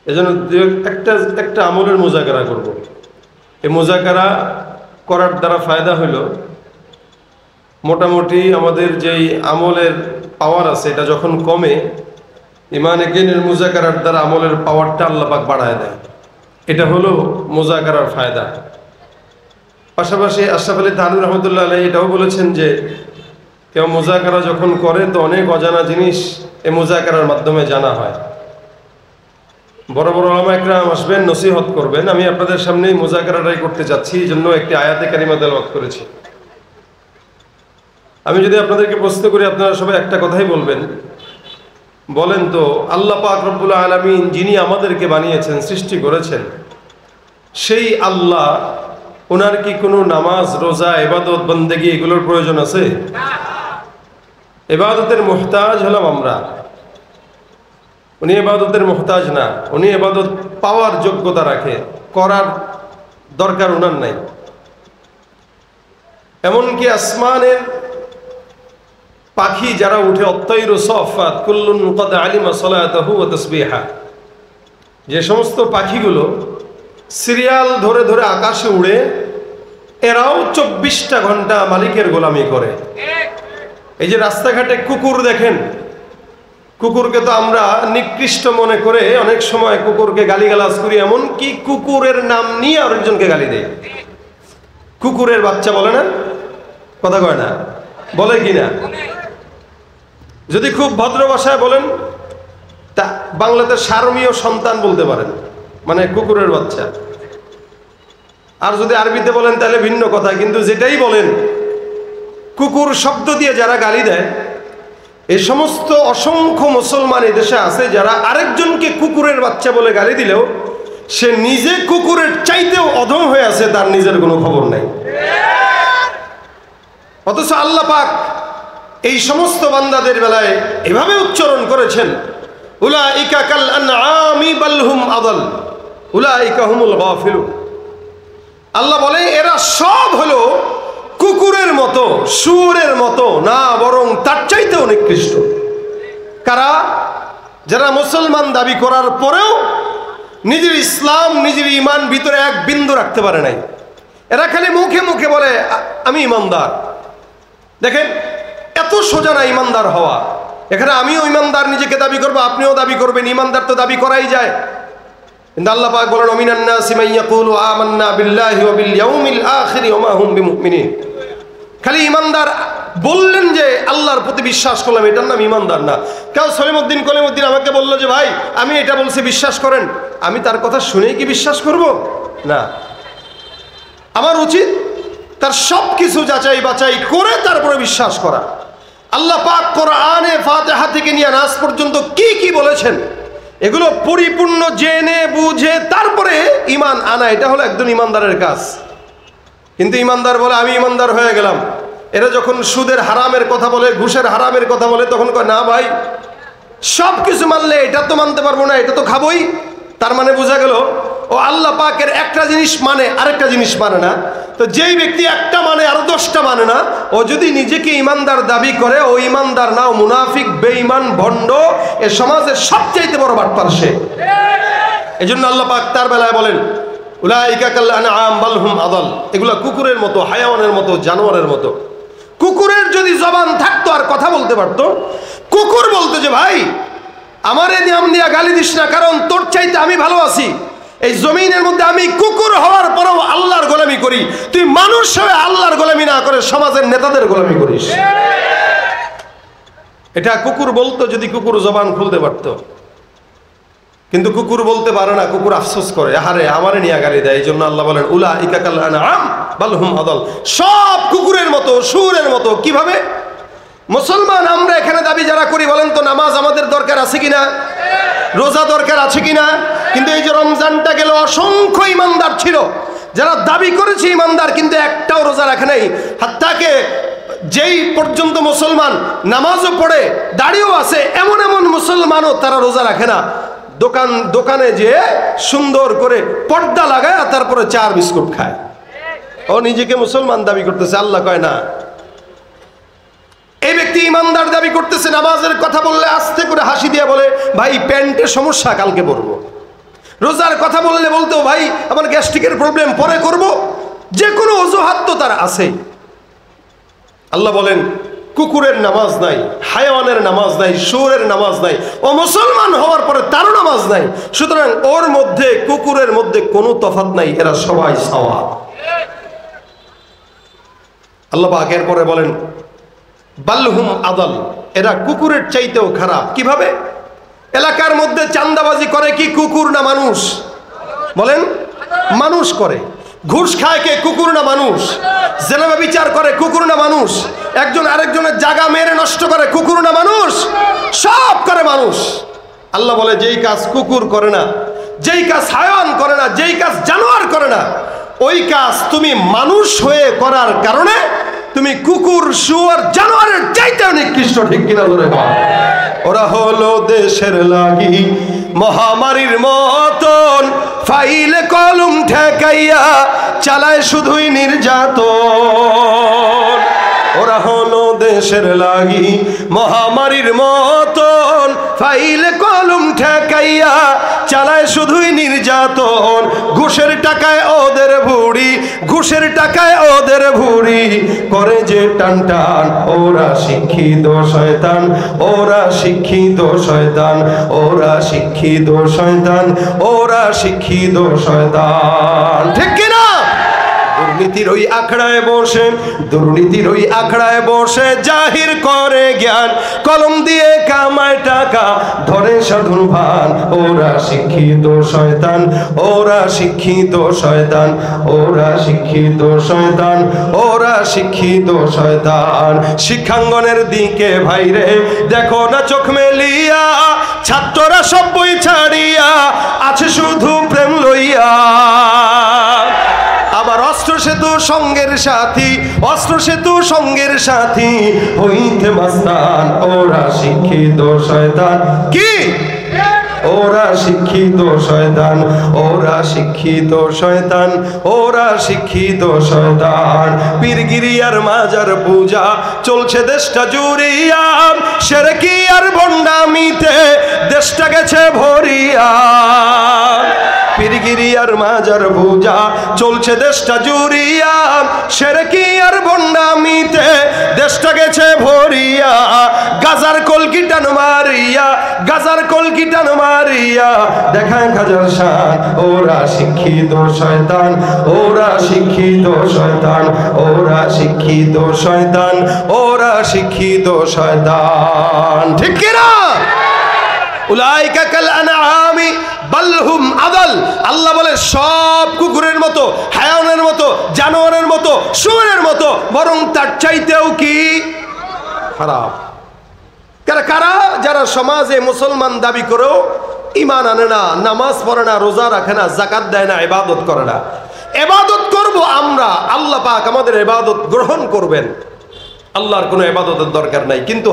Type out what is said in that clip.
এজন্য একটা একটা আমলের মুজাকারা করব। এই মুজাকারা করার দ্বারা ফায়দা হইল মোটামুটি আমাদের যেই আমলের পাওয়ার আছে এটা যখন কমে ইমান ইয়াকিনের মুজাকারার দ্বারা আমলের পাওয়ারটা আল্লাহ পাক বাড়ায় দেয়। এটা হলো মুজাকারার ফায়দা। পাশাপাশি আশরাফ আলী থানভী রহমতুল্লাহ আলাইহি এটাও বলেছেন যে কেউ মুজাকারা যখন করে তো অনেক অজানা জিনিস এই মুজাকারার মাধ্যমে জানা হয়। বড় বড় উলামা ইকরাম আসবেন, নসিহত করবেন। আমি আপনাদের সামনে মুজাকারাটাই করতে যাচ্ছি, এই জন্য একটি আয়াতে কারিমা তেলাওয়াত করেছি। আমি যদি আপনাদেরকে প্রশ্ন করি, আপনারা সবাই একটা কথাই বলবেন। বলেন তো, আল্লাহ পাক রব্বুল আলামিন যিনি আমাদেরকে বানিয়েছেন, সৃষ্টি করেছেন, সেই আল্লাহ, ওনার কি কোনো নামাজ, রোজা, ইবাদত, বন্দেগী এগুলোর প্রয়োজন আছে? ইবাদতের মুহতাজ হলাম আমরা, উনি ইবাদতের মুহতাজ না। উনি ইবাদত পাওয়ার যোগ্যতা রাখে, করার দরকার ওনার নাই। এমনকি আসমানের পাখি যারা উঠে, অত্তাইরু সাফাত কুল্লুন ক্বাদ আলিমা সালাতাহু ওয়া তাসবিহা, যে সমস্ত পাখিগুলো সিরিয়াল ধরে ধরে আকাশে উড়ে, এরাও 24টা ঘন্টা মালিকের গোলামি করে। এই যে রাস্তাঘাটে কুকুর দেখেন, কুকুরকে তো আমরা নিকৃষ্ট মনে করে অনেক সময় কুকুরকে গালিগালাজ করি, এমনকি কুকুরের নাম নিয়ে আরেকজনকে গালি দেয়। কুকুরের বাচ্চা বলে না, কথা কয় না, বলে কিনা? যদি খুব ভদ্র ভাষায় বলেন তা বাংলাতে সারমীয় সন্তান বলতে পারেন, মানে কুকুরের বাচ্চা। আর যদি আরবিতে বলেন তাহলে ভিন্ন কথা, কিন্তু যেটাই বলেন, কুকুর শব্দ দিয়ে যারা গালি দেয়, এই সমস্ত অসংখ্য মুসলমান এই দেশে আছে যারা আরেকজনকে কুকুরের বাচ্চা বলে গালি দিলেও সে নিজে কুকুরের চাইতেও অধম হয়ে আছে, তার নিজের কোনো খবর নাই। অথচ আল্লাহ পাক এই সমস্ত বান্দাদের বেলায় এভাবে উচ্চারণ করেছেন, উলাইকা কাল আনআমি বাল হুম আদাল উলাইকা হুমুল গাফিলুন। আল্লাহ বলে এরা সব হলো কুকুরের মতো, শুয়োরের মতো, না বরং তার চাইতেও নিকৃষ্ট। কারা? যারা মুসলমান দাবি করার পরেও নিজের ইসলাম, নিজের ইমান ভিতরে এক বিন্দু রাখতে পারে নাই। এরা খালি মুখে মুখে বলে আমি ইমানদার। দেখেন, এত সোজা না ইমানদার হওয়া। এখানে আমিও ইমানদার নিজেকে দাবি করবো, আপনিও দাবি করবেন, ইমানদার তো দাবি করাই যায়। কিন্তু আল্লাহ পাক বলেন ওমিনান নাসি মান ইয়াকুলু আমান্না বিল্লাহি ওয়া বিল ইয়াউমিল আখির ওয়া মা হুম বিমুমিনিন। খালি ইমানদার বললেন যে আল্লাহর প্রতি বিশ্বাস করলাম, এটার নাম ইমানদার না। কেউ সলিমউদ্দিন কলিমউদ্দিন আমাকে বললো যে ভাই আমি এটা বলছি বিশ্বাস করেন, আমি তার কথা শুনেই কি বিশ্বাস করব? না, আমার উচিত তার সব কিছু যাচাই বাছাই করে তারপরে বিশ্বাস করা। আল্লাহ পাক কোরআনে ফাতিহা থেকে নিয়ে নাস পর্যন্ত কি কি বলেছেন এগুলো পরিপূর্ণ জেনে বুঝে তারপরে ঈমান আনা, এটা হলো একজন ঈমানদারের কাজ। কিন্তু ঈমানদার বলে আমি ঈমানদার হয়ে গেলাম। এরা যখন সুদের হারামের কথা বলে, ঘুষের হারামের কথা বলে, তখন কয় না ভাই সব কিছু মানলে এটা তো মানতে পারবো না, এটা তো খাবোই। তার মানে বোঝা গেল ও আল্লাহ পাকের একটা জিনিস মানে আরেকটা জিনিস মানে না। তো যেই ব্যক্তি একটা মানে আরো 10টা মানে না, ও যদি নিজেকে ইমানদার দাবি করে, ও ইমানদার না, ও মুনাফিক, বেঈমান, ভণ্ড, এ সমাজের সবচাইতে বড় বাটপার সে। এই জন্য আল্লাহ পাক তার বেলায় বলেন উলাইকা কাল আনআম বাল হুম আদাল, এগুলা কুকুরের মতো, হায়াওয়ানের মতো, জানোয়ারের মতো। কুকুরের যদি জবান থাকতো আর কথা বলতে পারতো, কুকুর বলতো যে ভাই আমারে নাম দিয়া গালি দিস না, কারণ তোর চাইতে আমি ভালো আছি। এই জমিনের মধ্যে আমি কুকুর হওয়ার পরেও আল্লাহর গোলামি করি, তুই মানুষ হয়ে আল্লাহর গোলামি না করে সমাজের নেতাদের গোলামি করিস। এটা কুকুর বলতো যদি কুকুর জবান খুলতে পারতো। কিন্তু কুকুর বলতে পারে না, কুকুর আফসোস করে, আহারে আমারে নিয়ে গালি দেয়। এই জন্য আল্লাহ বলেন উলাইকা কাল আনআম বাল হুম আদাল, সব কুকুরের মতো, শুয়োরের মতো। কিভাবে? মুসলমান আমরা এখানে দাবি যারা করি, বলেন তো নামাজ আমাদের দরকার আছে কিনা, রোজা দরকার আছে কিনা? কিন্তু এই যে রমজানটা গেল, অসংখ্য ইমানদার ছিল যারা দাবি করেছে ইমানদার, কিন্তু একটাও রোজা রাখে নাই। হাত্তাকে যেই পর্যন্ত মুসলমান নামাজও পড়ে, দাড়িও আছে, এমন এমন মুসলমানও তারা রোজা রাখে না। দোকানে যে সুন্দর করে পর্দা লাগায় তারপরে চার বিস্কুট খায়, ও নিজেকে মুসলমান দাবি করতেছে। আল্লাহ কয় না। এই ব্যক্তি ইমানদার দাবি করতেছে, নামাজের কথা বললে আস্তে করে হাসি দিয়ে বলে ভাই প্যান্টের সমস্যা, কালকে পরবো। রোজার কথা বললে বলতো ভাই আমার গ্যাস্ট্রিকের প্রবলেম পরে করব, যে কোনো অজুহাত তো তার আছে। আল্লাহ বলেন কুকুরের নামাজ নাই, হায়াওয়ানের নামাজ নাই, শুয়োরের নামাজ নাই, ও মুসলমান হওয়ার পরে তারও নামাজ নাই। সুতরাং ওর মধ্যে কুকুরের মধ্যে কোনো তফাৎ নাই, এরা সবাই সাওয়া। আল্লাহ পাক এরপরে বলেন বালহুম আদাল, এরা কুকুরের চাইতেও খারাপ। কিভাবে? এলাকার মধ্যে চাঁদাবাজি করে কি কুকুর না মানুষ? বলেন, মানুষ করে। ঘুষ খায় কে, কুকুর না মানুষ? জেনা বিচার করে কুকুর না মানুষ? একজন আরেকজনের জায়গা মেরে নষ্ট করে কুকুর না মানুষ? সব করে মানুষ। আল্লাহ বলে যেই কাজ কুকুর করে না, যেই কাজ হায়াওয়ান করে না, যেই কাজ জানোয়ার করে না, ওই কাজ তুমি মানুষ হয়ে করার কারণে তুমি কুকুর, শুয়োর, জানোয়ারের চাইতেও নিকৃষ্ট। ঠিক কিনা ধরে বল? ওরা হলো দেশের লাগি মহামারীর মতন, ফাইলে কলম ঠেকাইয়া চালায় শুধুই নির্যাতন। ওরা হলো দেশের লাগি মহামারীর মতন, ফাইলে কলম ঠেকাইয়া চালায় শুধুই নির্যাতন। ঘুষের টাকায় ওদের ভুড়ি, ঘুষের টাকায় ওদের ভুড়ি করে যে টান টান। ওরা শিক্ষিত শয়তান, ওরা শিক্ষিত শয়তান, ওরা শিক্ষিত শয়তান, ওরা শিক্ষিত শয়তান। ঠিক কিনা? দুর্নীতির ওই আখড়ায় বসে, দুর্নীতির ওই আখড়ায় বসে জাহির করে জ্ঞান, কলম দিয়ে কামায় টাকা ধরে সাধুর ভান। ওরা শিক্ষিত শয়তান, ওরা শিক্ষিত শয়তান, ওরা শিক্ষিত শয়তান, ওরা শিক্ষিত শয়তান। শিক্ষাঙ্গনের দিকে ভাইরে দেখো না চোখ মেলিয়া, ছাত্ররা সব বই ছাড়িয়া আছে শুধু প্রেম লইয়া। আবার অস্ত্র সেতু সঙ্গের সাথী, অস্ত্র সেতু সঙ্গের সাথী হইতে মাস্তান। ওরা শিক্ষিত শয়তান। কি? ওরা শিক্ষিত শয়তান, ওরা শিক্ষিত শয়তান, ওরা শিক্ষিত শয়তান। পীরগিরিয়ার মাজার পূজা চলছে দেশটা জুড়িয়া, শিরকি আর ভণ্ডামিতে দেশটা গেছে ভরিয়া। পীরগিরিয়ার মাজার পূজা চলছে দেশটা জুড়িয়া, শিরকি আর ভণ্ডামিতে দেশটা গেছে ভরিয়া। গাজার কলকি টান মারিয়া, গাজার কলকি টান মারিয়া দেখায় হাজার শান। ওরা শিক্ষিত শয়তান, ওরা শিক্ষিত শয়তান, ওরা শিক্ষিত শয়তান, ওরা শিক্ষিত শয়তান। ঠিক কিনা? উলাইকা কাল আনআমি বাল হুম আদাল। আল্লাহ বলে সব কুকুরের মতো, হায়াওয়ানের মতো, জানোয়ারের মতো, শুয়োরের মতো, বরং তার চাইতেও কি খারাপ। কারা? যারা সমাজে মুসলমান দাবি করেও ঈমান আনে না, নামাজ পড়ে না, রোজা রাখে না, যাকাত দেয় না, ইবাদত করে না। ইবাদত করব আমরা, আল্লাহ পাক আমাদের ইবাদত গ্রহণ করবেন। আল্লাহর কোনো ইবাদতের দরকার নাই। কিন্তু